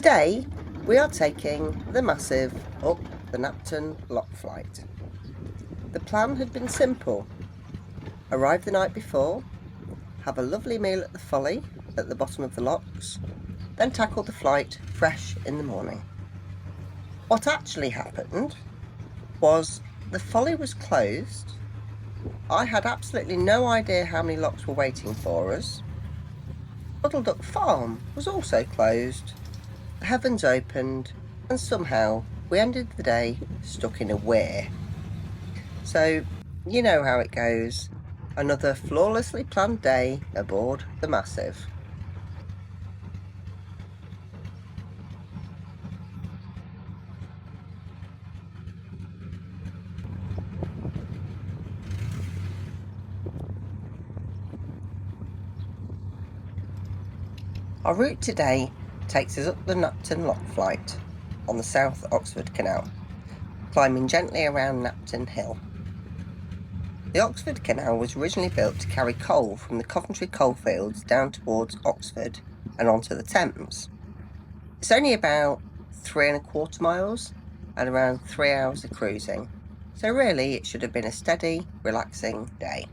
Today we are taking the massive up the Napton Lock flight. The plan had been simple: arrive the night before, have a lovely meal at the Folly at the bottom of the locks, then tackle the flight fresh in the morning. What actually happened was the Folly was closed. I had absolutely no idea how many locks were waiting for us. Puddleduck Farm was also closed. The heavens opened, and somehow we ended the day stuck in a Weir. So, you know how it goes. Another flawlessly planned day aboard the Massive. Our route today takes us up the Napton Lock flight on the South Oxford Canal, climbing gently around Napton Hill. The Oxford Canal was originally built to carry coal from the Coventry coalfields down towards Oxford and onto the Thames. It's only about 3¼ miles and around 3 hours of cruising, so really it should have been a steady, relaxing day.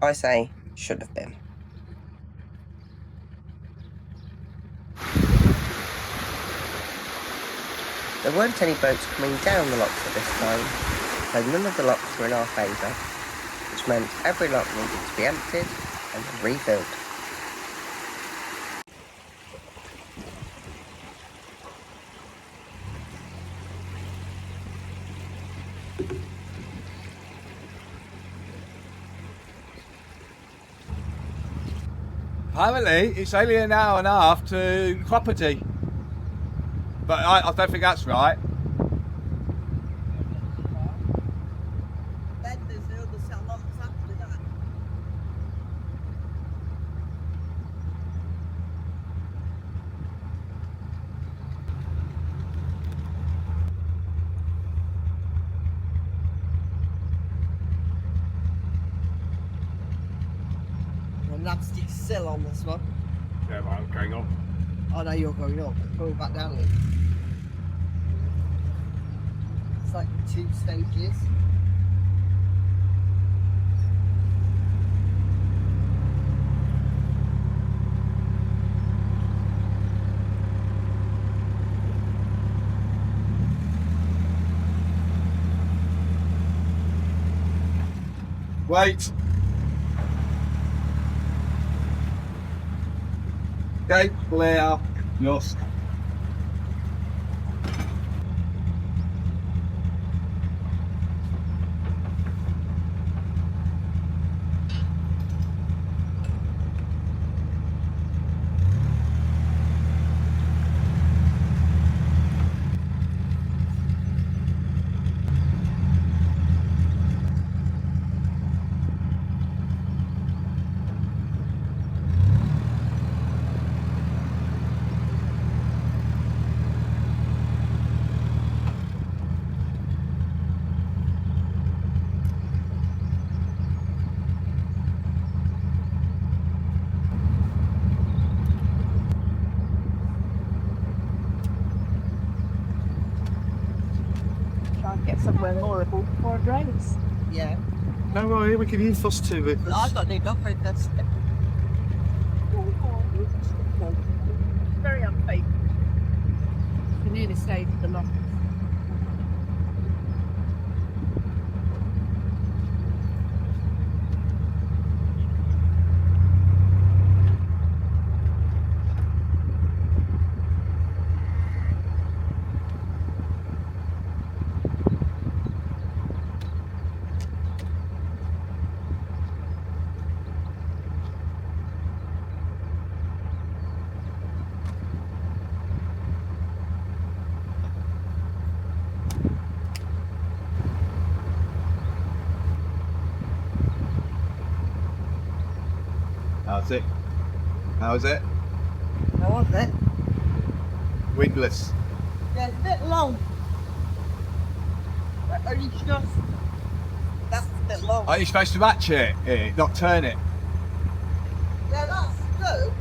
I say should have been. There weren't any boats coming down the locks at this time, so none of the locks were in our favour, which meant every lock needed to be emptied and refilled. Apparently, it's only an hour and a half to property, but I don't think that's right. Then there's the other cell locks after that. A nasty sill on this one. Yeah, well, I'm going on. Oh no, you're going up. Going back down again. It's like 2 stages. Wait. Okay, clear. Yes. Get somewhere horrible before it rains. Yeah. No worry, we can use those two with us. I've got no dog food, that's Very unfaithful. You nearly stayed at the lock. How's it? How's it? How was it? Windless. Yeah, it's a bit long. Are you sure? That's a bit long. Are you supposed to match it, not turn it? Yeah, that's good.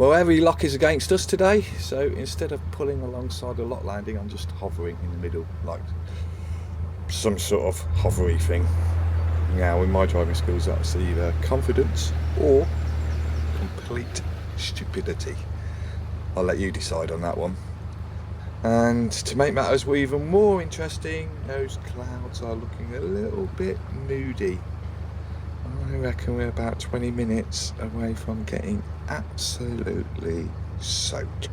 Well, every lock is against us today, so instead of pulling alongside the lock landing, I'm just hovering in the middle, like some sort of hovery thing. Now, with my driving skills, that's either confidence or complete stupidity. I'll let you decide on that one. And to make matters even more interesting, those clouds are looking a little bit moody. I reckon we're about 20 minutes away from getting absolutely soaked.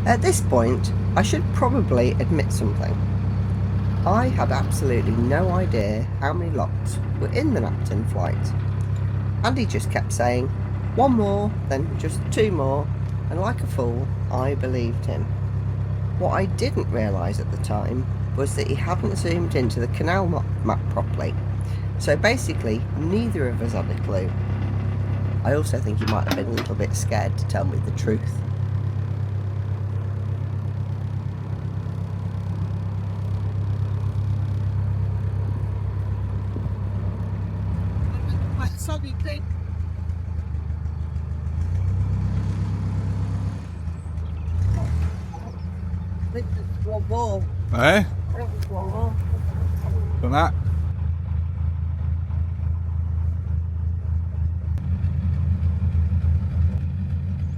At this point, I should probably admit something. I had absolutely no idea how many locks were in the Napton flight. Andy just kept saying, one more, then just two more, and like a fool, I believed him. What I didn't realise at the time was that he hadn't zoomed into the canal map properly, so basically neither of us had a clue. I also think he might have been a little bit scared to tell me the truth. Eh? Done that?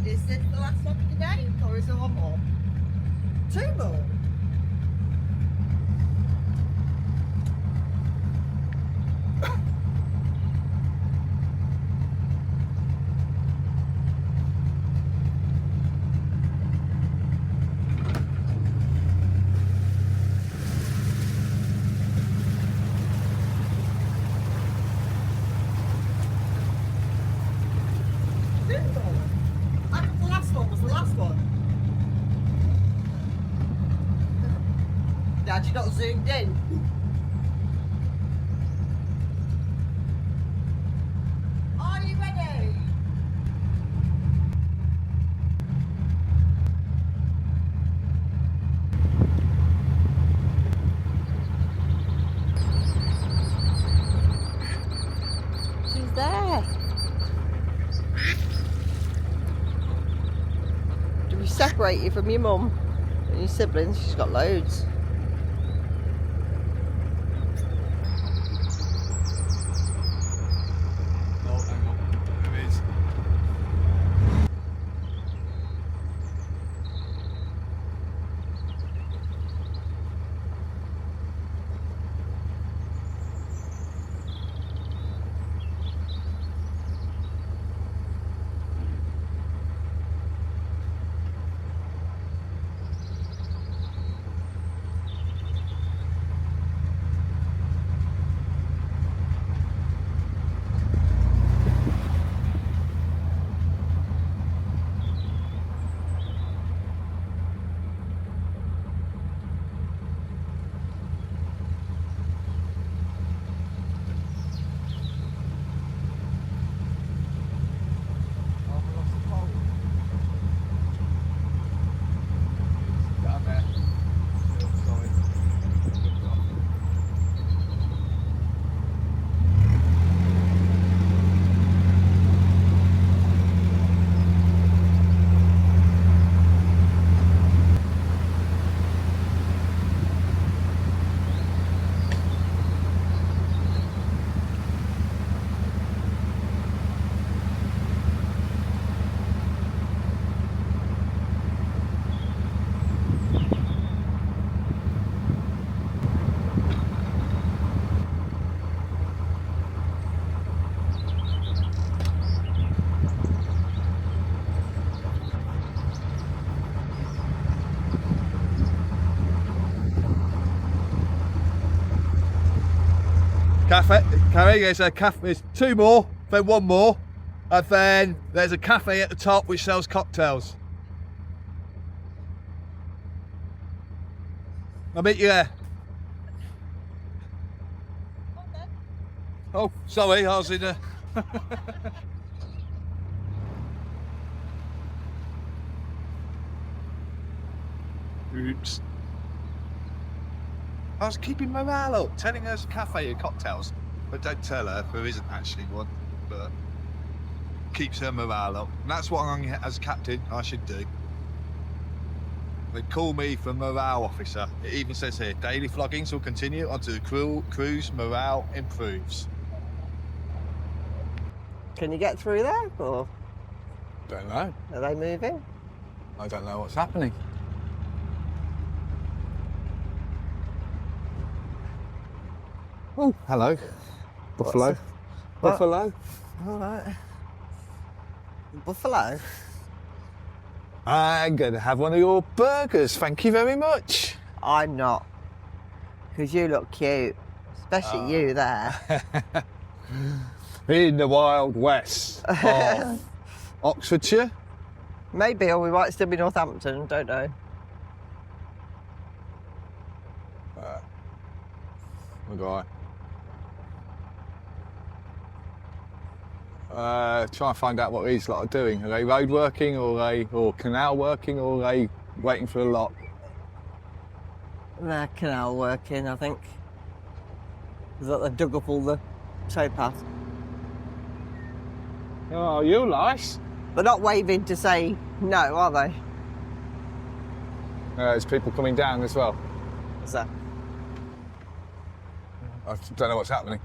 Is this the last one of the day, or is there one more? Two more? Dad, you not zoomed in. Are you ready? She's there. Do we separate you from your mum and your siblings? She's got loads. Cafe, Cari, there's a cafe, there's 2 more, then 1 more, and then there's a cafe at the top which sells cocktails. I'll meet you there. Oh, sorry, I was in a... Oops. I was keeping morale up, telling her there's a cafe and cocktails, but don't tell her there isn't actually one, but keeps her morale up. And that's what I, as captain, I should do. They call me for morale officer. It even says here, daily floggings will continue until the crew's morale improves. Can you get through there, or Don't know. are they moving? I don't know what's happening. Oh, hello. Buffalo. What? Buffalo. All right. Buffalo. I'm going to have one of your burgers, thank you very much. I'm not, because you look cute, especially you there. In the Wild West of Oxfordshire. Maybe, or we might still be Northampton, don't know. Right. Try and find out what these lot are doing. Are they road working, or canal working, or are they waiting for a lock? They're canal working, I think. Is that they've dug up all the towpath? Oh, you nice. They're not waving to say no, are they? There's people coming down as well. What's that? I don't know what's happening.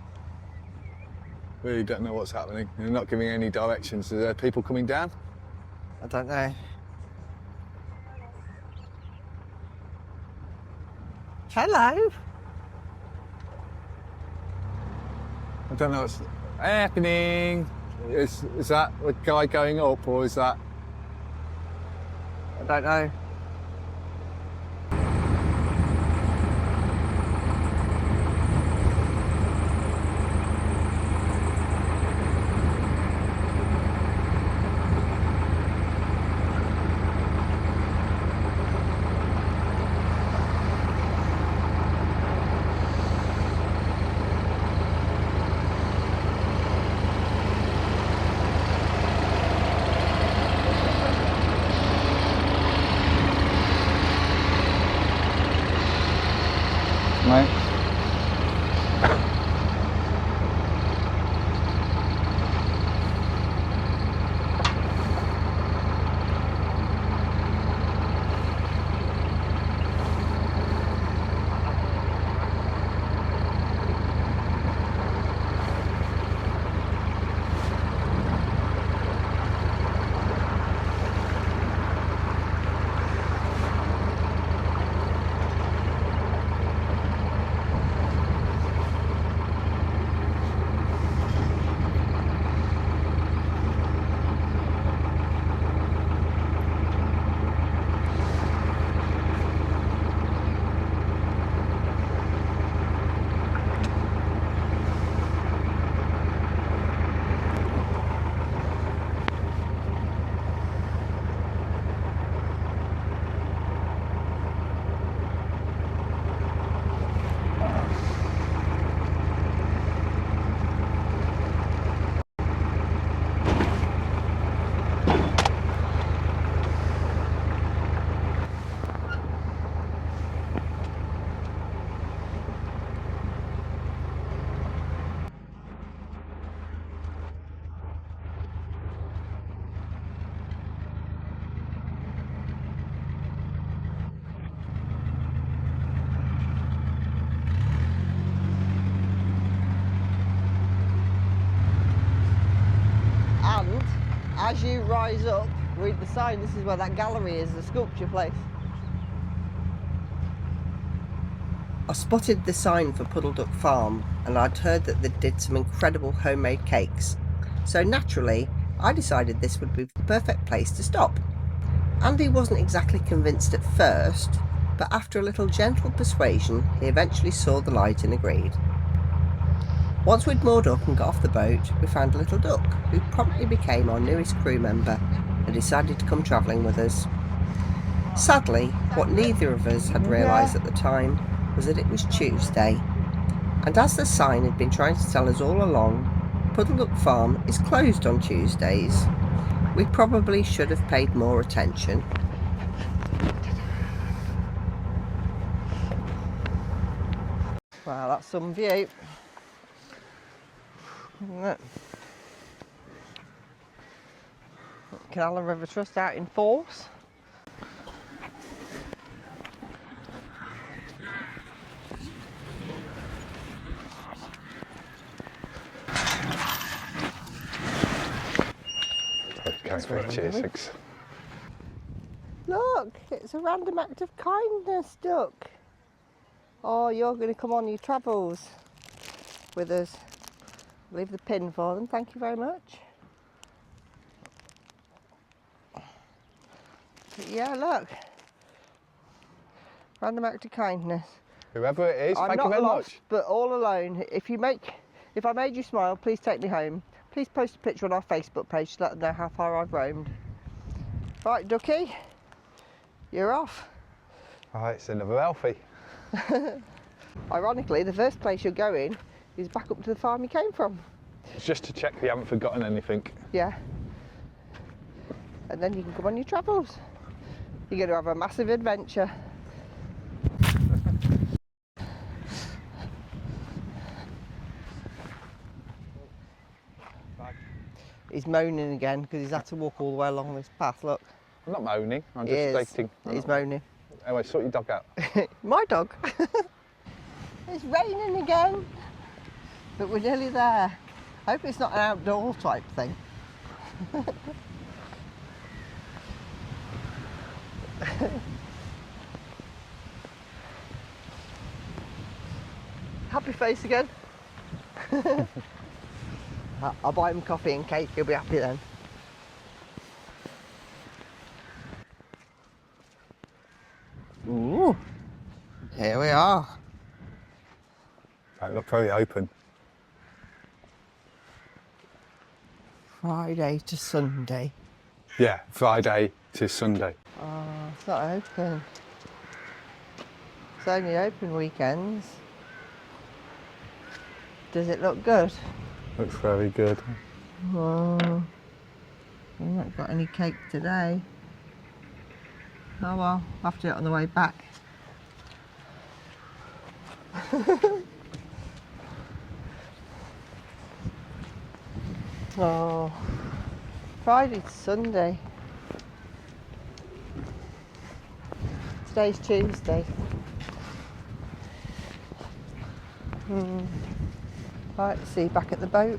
Really don't know what's happening. They're not giving any directions. Are there people coming down? I don't know. Hello. I don't know what's happening. Is that the guy going up, or is that... I don't know. Mate. And as you rise up, read the sign. This is where that gallery is, the sculpture place. I spotted the sign for Puddleduck Farm, and I'd heard that they did some incredible homemade cakes. So naturally, I decided this would be the perfect place to stop. Andy wasn't exactly convinced at first, but after a little gentle persuasion, he eventually saw the light and agreed. Once we'd moored up and got off the boat, we found a little duck who promptly became our newest crew member and decided to come travelling with us. Sadly, what neither of us had realised at the time was that it was Tuesday, and as the sign had been trying to tell us all along, Puddleduck Farm is closed on Tuesdays. We probably should have paid more attention. Wow, that's some view. Canal and River Trust out in force. Cheers, thanks. Look, it's a random act of kindness, Duck. Oh, you're going to come on your travels with us. Leave the pin for them, thank you very much. But yeah, look. Random act of kindness. Whoever it is, I'm thank not you very lost, much. but all alone. If I made you smile, please take me home. Please post a picture on our Facebook page to let them know how far I've roamed. Right, Ducky, you're off. Right, it's another Alfie. Ironically, the first place you're going is back up to the farm you came from. It's just to check we haven't forgotten anything. Yeah. And then you can come on your travels. You're going to have a massive adventure. He's moaning again because he's had to walk all the way along this path, look. I'm not moaning, I'm He just is. stating. He's moaning. Anyway, sort your dog out. My dog. It's raining again, but we're nearly there. I hope it's not an outdoor type thing. Happy face again. I'll buy him coffee and cake, he'll be happy then. Ooh, here we are. Don't look very open. Friday to Sunday. Yeah, Friday to Sunday. Oh, it's not open. It's only open weekends. Does it look good? Looks very good. Oh, I've not got any cake today. Oh well, I'll have to do it on the way back. Oh, Friday to Sunday. Today's Tuesday. Right, see you back at the boat.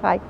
Hi.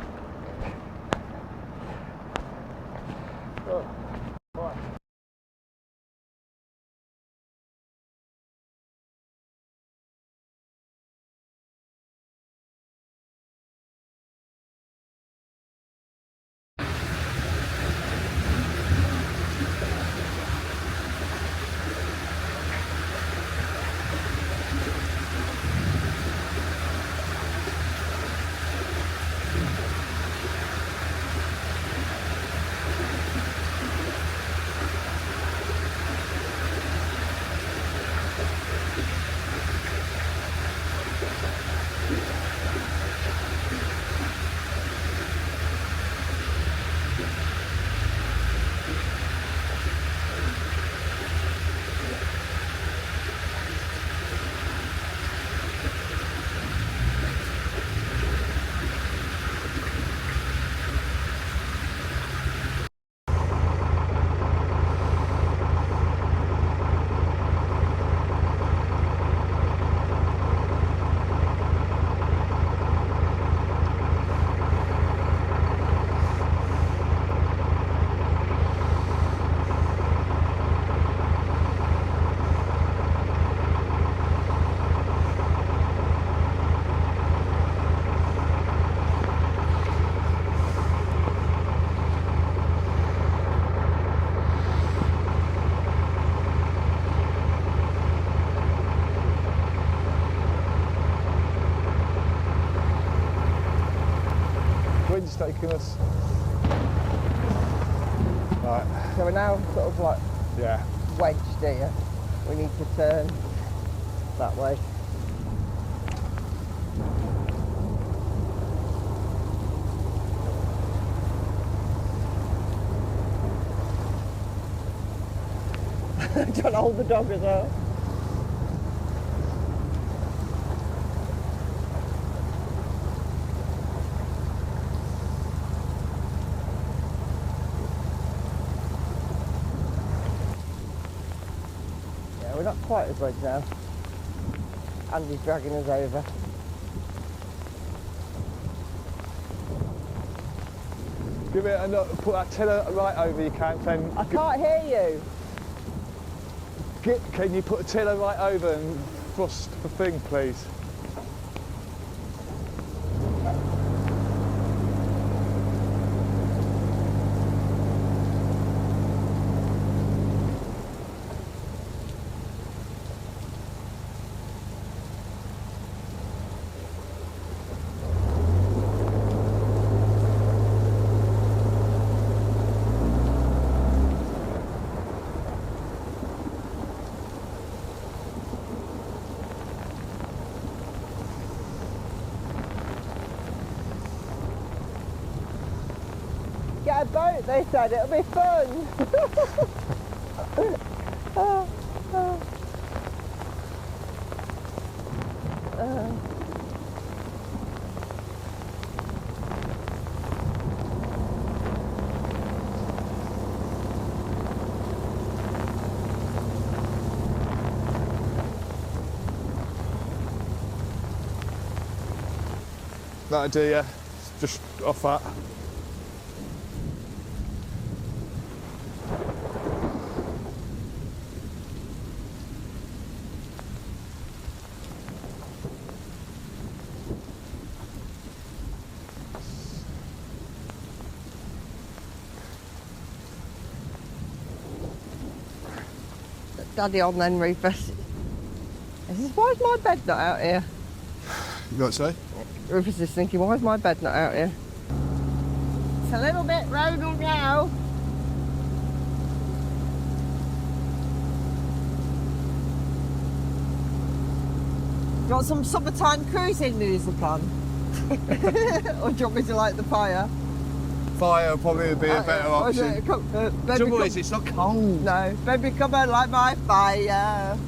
Wind's taking us. Right. So we're now sort of like Yeah. wedged here. We need to turn that way. Don't hold the dog as well. Yeah, we're not quite as wedged now. Andy's dragging us over. Give it a look, put that tiller right over you can, then. I can't hear you. Can you put a tiller right over and thrust the thing, please? Get a boat, they said, it'll be fun. That'll do, yeah. Just off that. Daddy on then, Rufus. Why is my bed not out here? You got to say? Rufus is thinking, why is my bed not out here? It's a little bit rodal now. you want some summertime cruising music on? Or do you want me to light the fire? Fire will probably be a better option. Trouble is, it's not cold. No, baby, come and light my fire.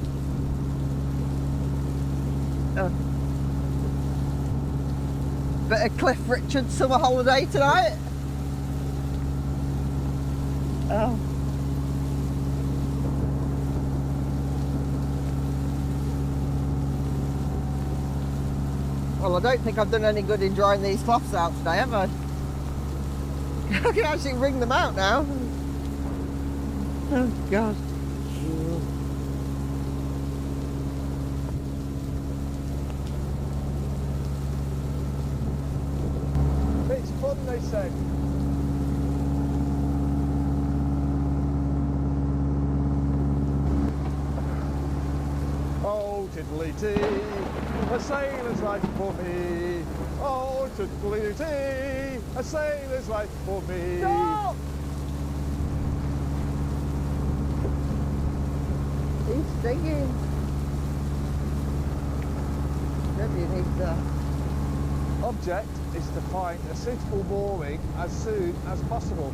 Bit of Cliff Richard summer holiday tonight. Oh. Well, I don't think I've done any good in drying these cloths out today, have I? I can actually wring them out now. Oh, God. It's fun, they say. Oh, tiddly-tee, a sailor's life for me. Oh, tiddly-tee, a sailor's life for me. Stop! He's singing. Maybe you need that. Object is to find a suitable mooring as soon as possible.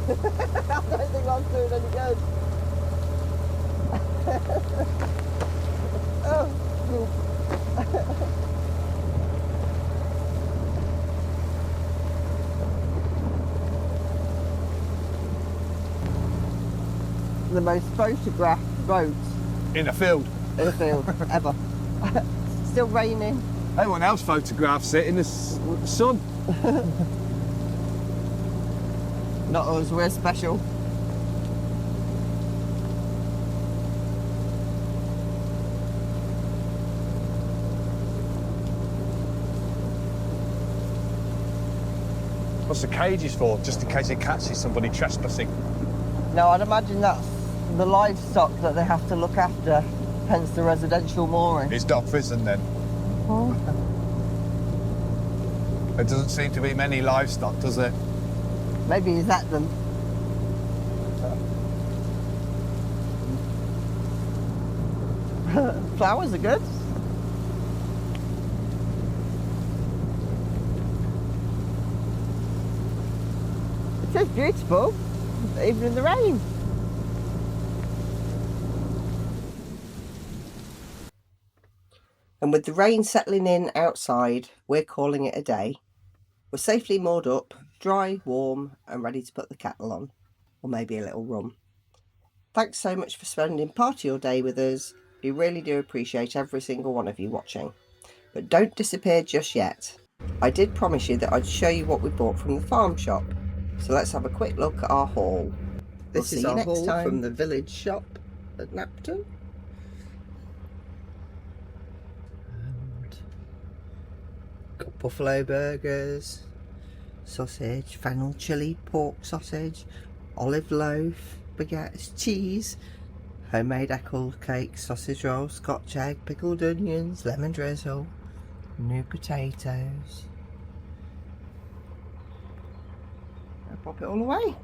I don't think I'm doing any good. Oh. The most photographed boat In a field. in the field ever. Still raining. Everyone else photographs it in the sun. Not us, we're special. What's the cages for? Just in case it catches somebody trespassing. No, I'd imagine that's the livestock that they have to look after, hence the residential mooring. It's not prison then. Oh. There doesn't seem to be many livestock, does there? Maybe he's at them. Flowers are good. It is beautiful, even in the rain. And with the rain settling in outside, we're calling it a day. We're safely moored up, dry, warm, and ready to put the kettle on, or maybe a little rum. Thanks so much for spending part of your day with us. We really do appreciate every single one of you watching. But don't disappear just yet. I did promise you that I'd show you what we bought from the farm shop. So let's have a quick look at our haul. This is our haul from the village shop at Napton. And got buffalo burgers, sausage, fennel chili, pork sausage, olive loaf, baguettes, cheese, homemade apple cake, sausage roll, scotch egg, pickled onions, lemon drizzle, new potatoes. I'll pop it all away.